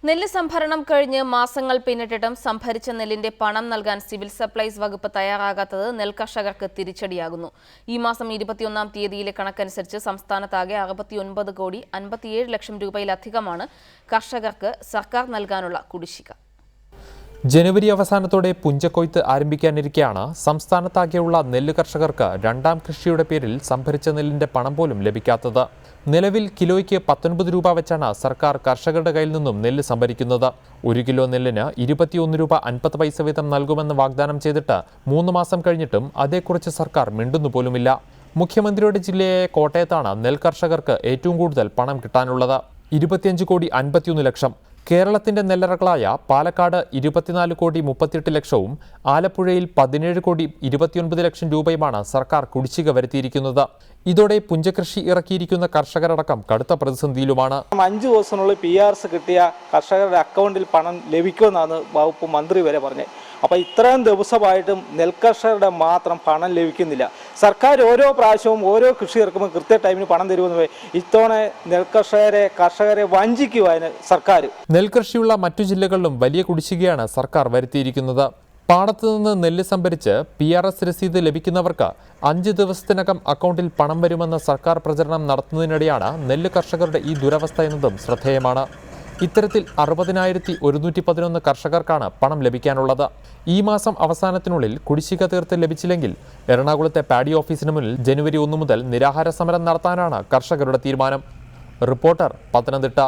നെല്ല് സംഭരണം കഴിഞ്ഞ് മാസങ്ങൾ പിന്നിട്ടിട്ടും സംഭരിച്ച നെല്ലിന്റെ പണം നൽകാൻ സിവിൽ സപ്ലൈസ് വകുപ്പ് തയ്യാറാകാത്തത് നെൽകർഷകർക്ക് തിരിച്ചടിയാകുന്നു. ഈ മാസം 21-ാം തീയതിയിലെ കണക്കനുസരിച്ച് സംസ്ഥാനത്താകെ 69 കോടി 57 ലക്ഷം രൂപയിലധികമാണ് കർഷകർക്ക് സർക്കാർ നൽകാനുള്ള കുടിശ്ശിക. ജനുവരി അവസാനത്തോടെ പുഞ്ചക്കൊയ്ത്ത് ആരംഭിക്കാനിരിക്കെയാണ് സംസ്ഥാനത്താകെയുള്ള നെല്ല് കർഷകർക്ക് രണ്ടാം കൃഷിയുടെ പേരിൽ സംഭരിച്ച നെല്ലിന്റെ പണം പോലും ലഭിക്കാത്തത്. നിലവിൽ കിലോയ്ക്ക് 19 രൂപ വെച്ചാണ് സർക്കാർ കർഷകരുടെ കയ്യിൽ നിന്നും നെല്ല് സംഭരിക്കുന്നത്. 1 കിലോ നെല്ലിന് 21 രൂപ 50 പൈസ വീതം നൽകുമെന്ന് വാഗ്ദാനം ചെയ്തിട്ട് 3 മാസം കഴിഞ്ഞിട്ടും അതേക്കുറിച്ച് സർക്കാർ മിണ്ടുന്നു പോലുമില്ല. മുഖ്യമന്ത്രിയുടെ ജില്ലയായ കോട്ടയത്താണ് നെൽകർഷകർക്ക് ഏറ്റവും കൂടുതൽ പണം കിട്ടാനുള്ളത്. 25 കോടി 51 ലക്ഷം. കേരളത്തിന്റെ നെല്ലറകളായ പാലക്കാട് 24 കോടി 38 ലക്ഷവും ആലപ്പുഴയിൽ 17 കോടി 29 ലക്ഷം രൂപയുമാണ് സർക്കാർ കുടിശ്ശിക വരുത്തിയിരിക്കുന്നത്. ഇതോടെ പുഞ്ചകൃഷി ഇറക്കിയിരിക്കുന്ന കർഷകരടക്കം കടുത്ത പ്രതിസന്ധിയിലുമാണ്. 5 ദിവസത്തിനുള്ളിൽ PRS കിട്ടിയ കർഷകരുടെ അക്കൗണ്ടിൽ പണം ലഭിക്കുമെന്നാണ് വകുപ്പ് മന്ത്രി വരെ പറഞ്ഞത്. അപ്പോൾ ഇത്രയും ദിവസമായിട്ടും നെൽകർഷകരുടെ മാത്രം പണം ലഭിക്കുന്നില്ല. സർക്കാർ ഓരോ പ്രാവശ്യവും ഓരോ കൃഷി ഇറക്കുമ്പോൾ കൃത്യ ടൈമിന് പണം തരുമെന്ന് ഇത്തവണ കർഷകരെ വഞ്ചിക്കുവാന് സർക്കാർ. നെൽകൃഷിയുള്ള മറ്റു ജില്ലകളിലും വലിയ കുടിശ്ശികയാണ് സർക്കാർ വരുത്തിയിരിക്കുന്നത്. പാടത്തു നിന്ന് നെല്ല് സംഭരിച്ച് PRS രസീത് ലഭിക്കുന്നവർക്ക് 5 ദിവസത്തിനകം അക്കൗണ്ടിൽ പണം വരുമെന്ന സർക്കാർ പ്രചരണം നടത്തുന്നതിനിടെയാണ് നെല്ല് കർഷകരുടെ ഈ ദുരവസ്ഥ എന്നതും ശ്രദ്ധേയമാണ്. ഇത്തരത്തിൽ 60,111 കർഷകർക്കാണ് പണം ലഭിക്കാനുള്ളത്. ഈ മാസം അവസാനത്തിനുള്ളിൽ കുടിശ്ശിക തീർത്ത് ലഭിച്ചില്ലെങ്കിൽ എറണാകുളത്തെ പാഡി ഓഫീസിന് മുന്നിൽ ജനുവരി 1 മുതൽ നിരാഹാര സമരം നടത്താനാണ് കർഷകരുടെ തീരുമാനം. റിപ്പോർട്ടർ, പത്തനംതിട്ട.